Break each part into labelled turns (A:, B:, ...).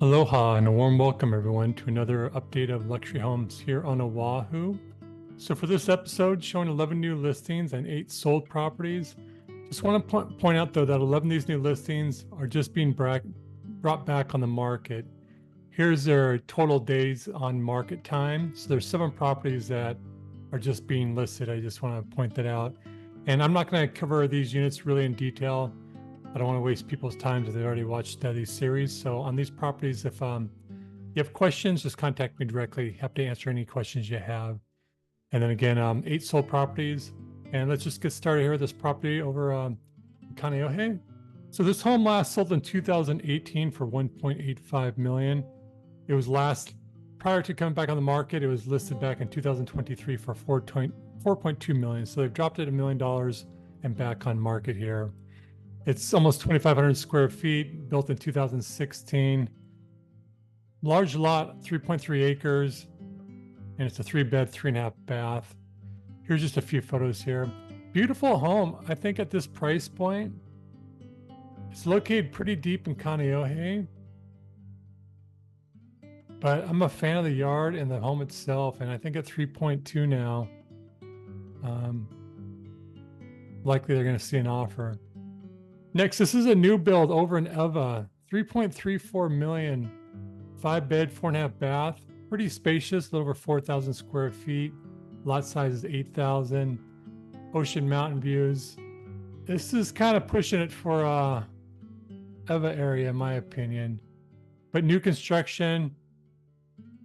A: Aloha and a warm welcome everyone to another update of luxury homes here on Oahu. So for this episode, showing 11 new listings and 8 sold properties. Just want to point out though that 11 of these new listings are just being brought back on the market. Here's their total days on market time. So there's 7 properties that are just being listed. I just want to point that out. And I'm not going to cover these units really in detail. I don't want to waste people's time if they already watched these series. So on these properties, if you have questions, just contact me directly. Happy to answer any questions you have. And then again, 8 sold properties. And let's just get started here with this property over Kaneohe. So this home last sold in 2018 for $1.85 million. It was prior to coming back on the market, it was listed back in 2023 for $4.2 million. So they've dropped it $1 million and back on market here. It's almost 2,500 square feet, built in 2016. Large lot, 3.3 acres, and it's a 3-bed, 3.5 bath. Here's just a few photos here. Beautiful home, I think at this price point. It's located pretty deep in Kaneohe, but I'm a fan of the yard and the home itself, and I think at 3.2 now, likely they're going to see an offer. Next, this is a new build over in Eva, 3.34 million, 5-bed, 4.5 bath, pretty spacious, a little over 4,000 square feet. Lot size is 8,000, ocean mountain views. This is kind of pushing it for Eva area, in my opinion. But new construction,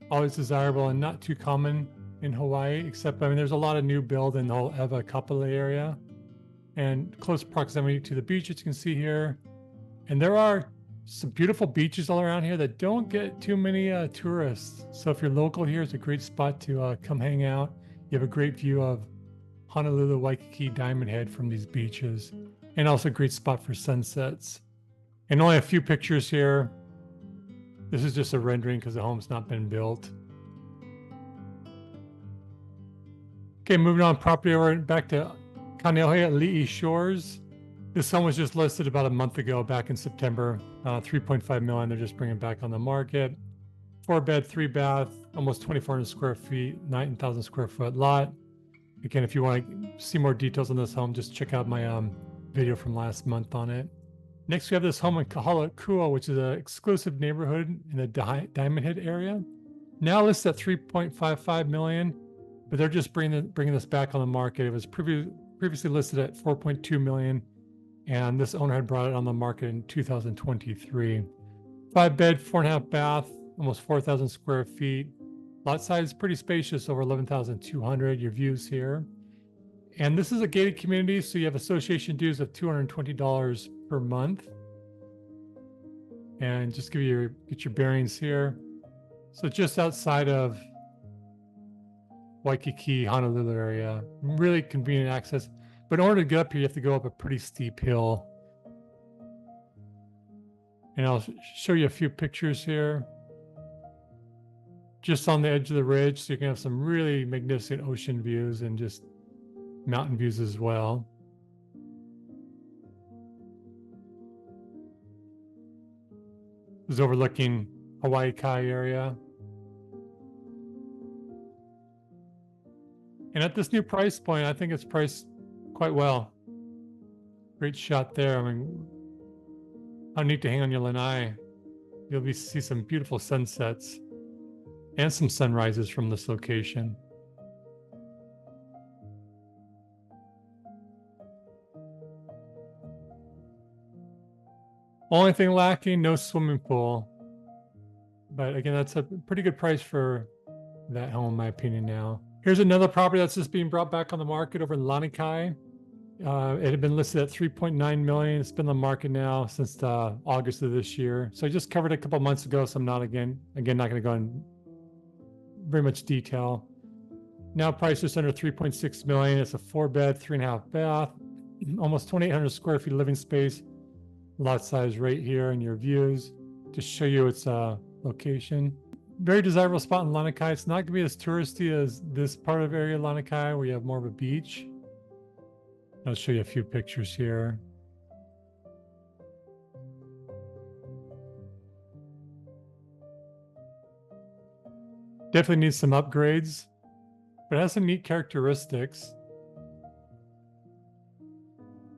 A: always desirable and not too common in Hawaii, except, there's a lot of new build in the whole Eva Kapolei area. And close proximity to the beach, as you can see here. And there are some beautiful beaches all around here that don't get too many tourists. So if you're local here, it's a great spot to come hang out. You have a great view of Honolulu, Waikiki, Diamond Head from these beaches, and also a great spot for sunsets. And only a few pictures here. This is just a rendering because the home's not been built. Okay, moving on, property over back to Kaneohe at Li'i Shores. This home was just listed about a month ago, back in September. 3.5 million. They're just bringing it back on the market. 4-bed, 3-bath, almost 2,400 square feet, 9,000 square foot lot. Again, if you want to see more details on this home, just check out my video from last month on it. Next, we have this home in Kahala, Kua, which is an exclusive neighborhood in the Diamond Head area. Now listed at 3.55 million, but they're just bringing this back on the market. It was previously listed at 4.2 million, and this owner had brought it on the market in 2023. 5-bed, 4.5 bath, almost 4,000 square feet. Lot size is pretty spacious, over 11,200. Your views here. And this is a gated community, so you have association dues of $220 per month. And just get your bearings here. So just outside of Waikiki, Honolulu area, really convenient access. But in order to get up here, you have to go up a pretty steep hill. And I'll show you a few pictures here. Just on the edge of the ridge, so you can have some really magnificent ocean views and just mountain views as well. This is overlooking Hawaii Kai area. And at this new price point, I think it's priced quite well. Great shot there. How neat to hang on your lanai. You'll see some beautiful sunsets and some sunrises from this location. Only thing lacking, no swimming pool. But again, that's a pretty good price for that home, in my opinion now. Here's another property that's just being brought back on the market over in Lanai. It had been listed at 3.9 million. It's been on the market now since August of this year. So I just covered it a couple months ago, so I'm not not going to go in very much detail. Now priced just under 3.6 million. It's a 4-bed, 3.5 bath, almost 2,800 square feet of living space. Lot size right here and your views. Just show you its location. Very desirable spot in Lanai. It's not going to be as touristy as this part of area of Lanai, where you have more of a beach. I'll show you a few pictures here. Definitely needs some upgrades, but it has some neat characteristics.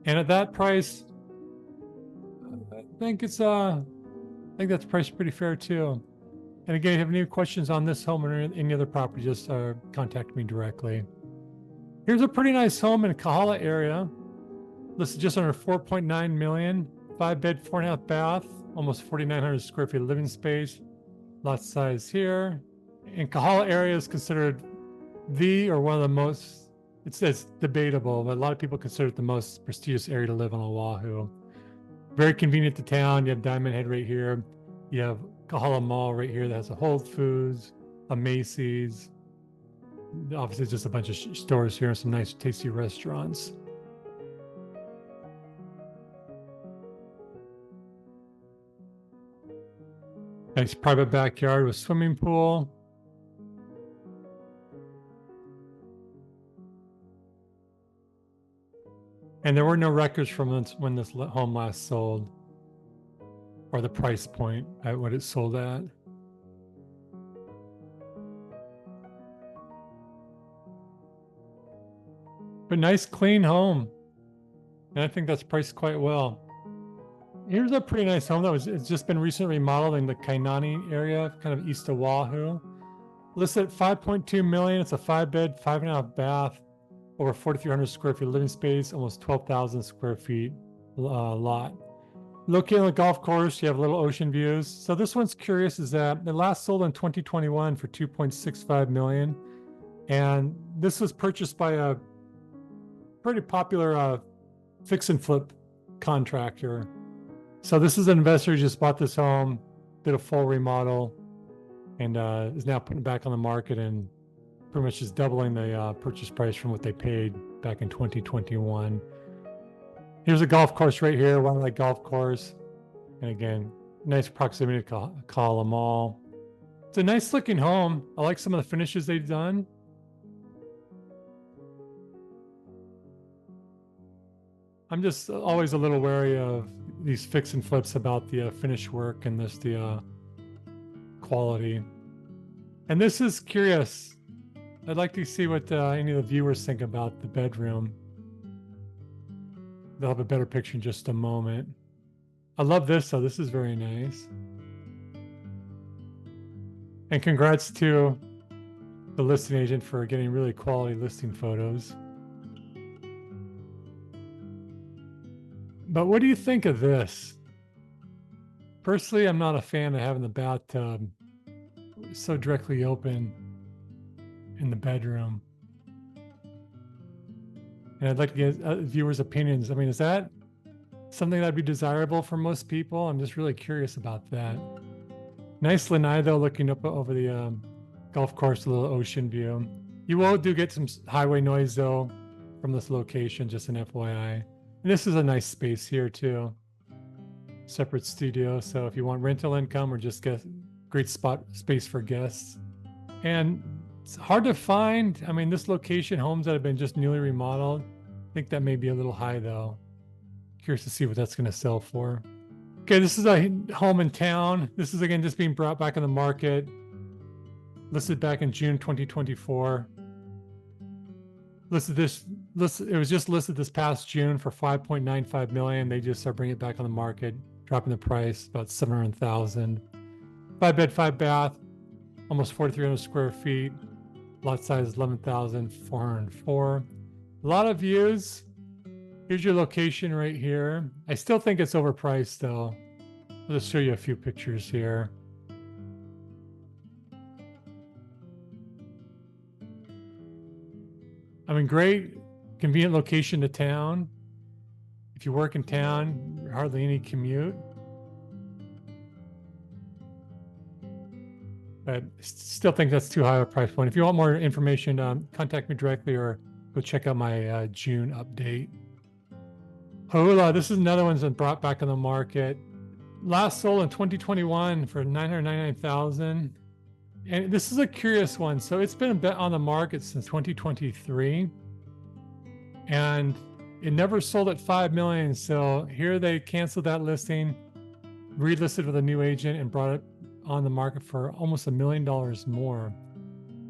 A: And at that price, I think that's priced pretty fair too. And again, if you have any questions on this home or any other property, just contact me directly. Here's a pretty nice home in Kahala area. Listed just under 4.9 million, 5-bed, 4.5 bath, almost 4,900 square feet of living space. Lot size here. And Kahala area is considered or one of the most, it's debatable, but a lot of people consider it the most prestigious area to live on Oahu. Very convenient to town. You have Diamond Head right here. You have Kahala Mall right here that has a Whole Foods, a Macy's. Obviously, just a bunch of stores here and some nice, tasty restaurants. Nice private backyard with swimming pool. And there were no records from when this home last sold, or the price point at what it sold at. But nice, clean home. And I think that's priced quite well. Here's a pretty nice home it's just been recently remodeled in the Anani area, kind of east of Oahu. Listed at 5.2 million. It's a 5-bed, 5.5 bath, over 4,300 square feet of living space, almost 12,000 square feet lot. Located on the golf course, you have little ocean views. So this one's curious is that it last sold in 2021 for 2.65 million. And this was purchased by a pretty popular fix and flip contractor. So this is an investor who just bought this home, did a full remodel, and is now putting it back on the market and pretty much just doubling the purchase price from what they paid back in 2021. Here's a golf course right here, Lanai golf course. And again, nice proximity to Kahala Mall. It's a nice looking home. I like some of the finishes they've done. I'm just always a little wary of these fix and flips about the finish work and the quality. And this is curious. I'd like to see what any of the viewers think about the bedroom. They'll have a better picture in just a moment. I love this, though. This is very nice. And congrats to the listing agent for getting really quality listing photos. But what do you think of this? Personally, I'm not a fan of having the bathtub so directly open in the bedroom. And I'd like to get viewers' opinions. I mean, is that something that'd be desirable for most people? I'm just really curious about that. Nice lanai, though, looking up over the golf course, a little ocean view. You will get some highway noise, though, from this location, just an FYI. And this is a nice space here, too. Separate studio. So if you want rental income or just get great space for guests. And it's hard to find. I mean, this location, homes that have been just newly remodeled, I think that may be a little high, though. Curious to see what that's going to sell for. Okay, this is a home in town. This is, again, just being brought back on the market. Listed back in June 2024. It was just listed this past June for 5.95 million. They just are bringing it back on the market, dropping the price about 700,000. 5-bed, 5-bath, almost 4,300 square feet. Lot size 11,404. A lot of views. Here's your location right here. I still think it's overpriced, though. I'll just show you a few pictures here. I mean, great, convenient location to town. If you work in town, hardly any commute. But still think that's too high of a price point. If you want more information, contact me directly or go check out my June update. Hawai'i, this is another one that's been brought back on the market. Last sold in 2021 for $999,000. And this is a curious one. So it's been a bit on the market since 2023. And it never sold at $5 million. So here they canceled that listing, relisted with a new agent, and brought it on the market for almost $1 million more.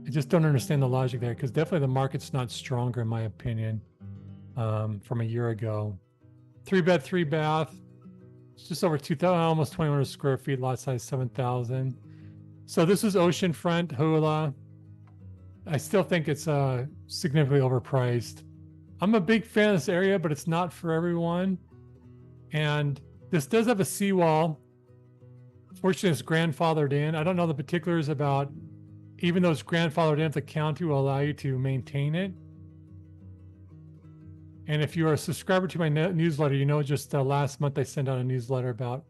A: I just don't understand the logic there, because definitely the market's not stronger in my opinion from a year ago. 3-bed, 3-bath. It's just over 2,000, almost 2,100 square feet, lot size 7,000. So this is oceanfront Hula. I still think it's significantly overpriced. I'm a big fan of this area, but it's not for everyone. And this does have a seawall. Fortunately, it's grandfathered in. I don't know the particulars about, even though it's grandfathered in, if the county will allow you to maintain it. And if you are a subscriber to my newsletter, you know, just last month I sent out a newsletter about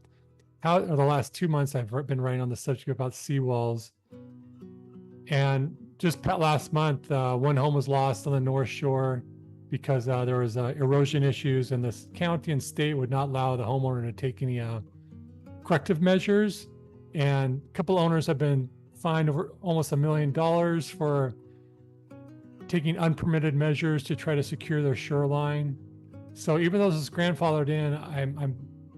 A: how, or the last 2 months I've been writing on the subject about seawalls. And just last month, one home was lost on the North Shore because there was erosion issues, and the county and state would not allow the homeowner to take any corrective measures. And a couple owners have been fined over almost $1 million for taking unpermitted measures to try to secure their shoreline. So even though this is grandfathered in, I'm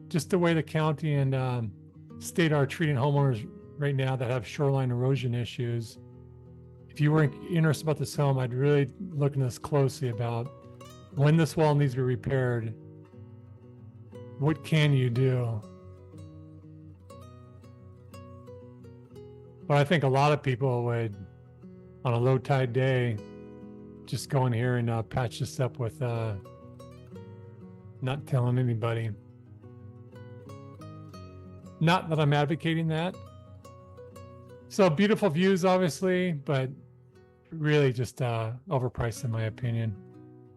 A: just the way the county and state are treating homeowners right now that have shoreline erosion issues. If you weren't interested about this home, I'd really look into this closely about when this wall needs to be repaired. What can you do? But I think a lot of people would, on a low tide day, just go in here and patch this up with not telling anybody. Not that I'm advocating that. So beautiful views, obviously, but really just overpriced in my opinion.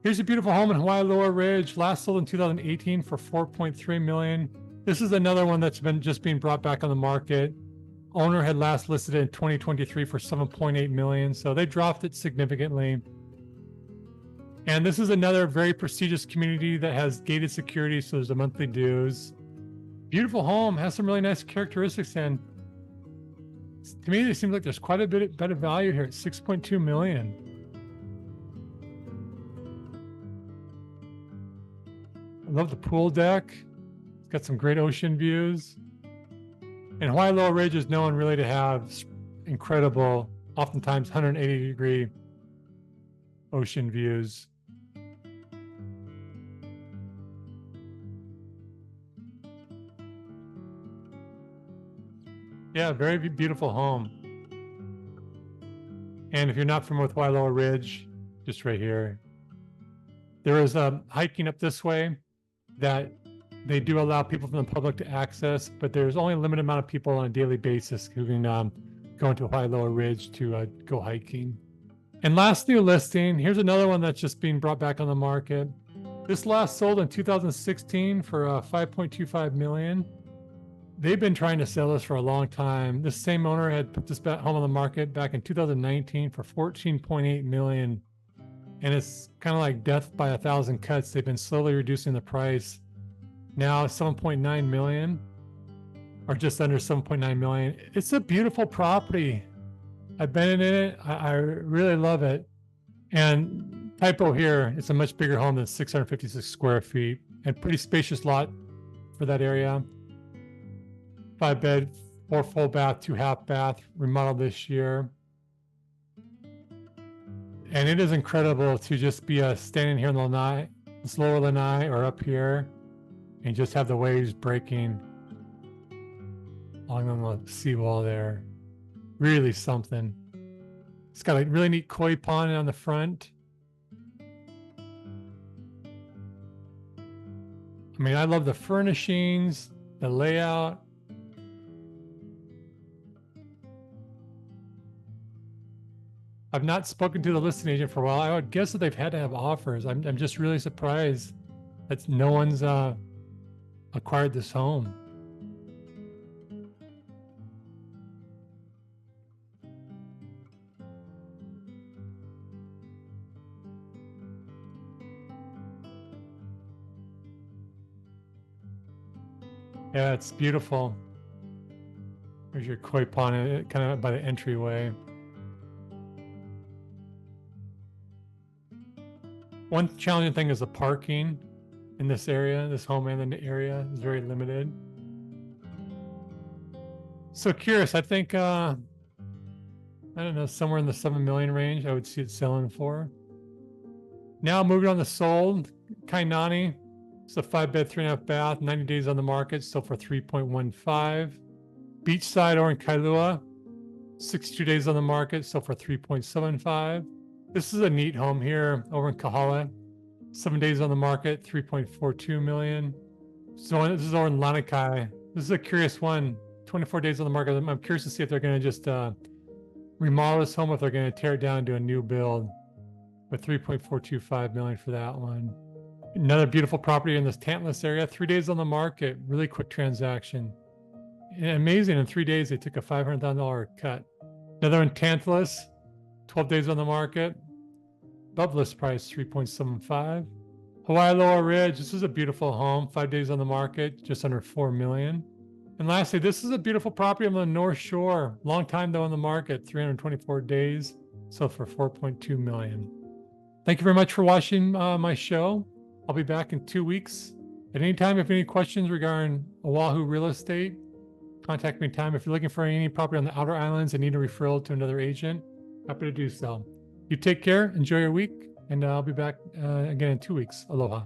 A: Here's a beautiful home in Hawaii Lower Ridge, last sold in 2018 for $4.3 million. This is another one that's been just being brought back on the market. Owner had last listed it in 2023 for $7.8 million, so they dropped it significantly. And this is another very prestigious community that has gated security, so there's a monthly dues. Beautiful home, has some really nice characteristics, and to me, it seems like there's quite a bit of value here at $6.2 million. I love the pool deck. It's got some great ocean views. And Hawaii Lower Ridge is known really to have incredible, oftentimes 180-degree ocean views. Yeah, very beautiful home. And if you're not familiar with Hawaii Lower Ridge, just right here, there is hiking up this way that they do allow people from the public to access, but there's only a limited amount of people on a daily basis who can go into Hawaii Lower Ridge to go hiking. And last new listing, here's another one that's just being brought back on the market. This last sold in 2016 for $5.25 million. They've been trying to sell this for a long time. This same owner had put this home on the market back in 2019 for $14.8 million. And it's kind of like death by 1,000 cuts. They've been slowly reducing the price. Now $7.9 million, or just under $7.9 million. It's a beautiful property. I've been in it. I really love it. And typo here, it's a much bigger home than 656 square feet, and pretty spacious lot for that area. 5-bed, 4 full bath, 2 half bath, remodeled this year. And it is incredible to just be standing here in the Lanai, this lower Lanai, or up here, and just have the waves breaking along the seawall there. Really something. It's got a really neat koi pond on the front. I mean, I love the furnishings, the layout. I've not spoken to the listing agent for a while. I would guess that they've had to have offers. I'm just really surprised that no one's acquired this home. Yeah, it's beautiful. There's your koi pond, kind of by the entryway. One challenging thing is the parking in this area. This home and the area is very limited. So curious, I think we're I don't know, somewhere in the 7 million range, I would see it selling for. Now moving on to sold, Kainani. It's a 5-bed, 3.5 bath, 90 days on the market, sold for 3.15. Beachside or in Kailua, 62 days on the market, sold for 3.75. This is a neat home here over in Kahala. 7 days on the market, 3.42 million. So this is over in Lanai. This is a curious one. 24 days on the market. I'm curious to see if they're going to just remodel this home, if they're going to tear it down and do a new build. With 3.425 million for that one. Another beautiful property in this Tantalus area. 3 days on the market. Really quick transaction. And amazing. In 3 days, they took a $500,000 cut. Another in Tantalus. 12 days on the market. Above list price, 3.75. Hawaii Lower Ridge. This is a beautiful home. 5 days on the market, just under 4 million. And lastly, this is a beautiful property on the North Shore. Long time though on the market, 324 days, sold for 4.2 million. Thank you very much for watching my show. I'll be back in 2 weeks. At any time, if you have any questions regarding Oahu real estate, contact me anytime. If you're looking for any property on the outer islands and need a referral to another agent, happy to do so. You take care, enjoy your week, and I'll be back again in 2 weeks. Aloha.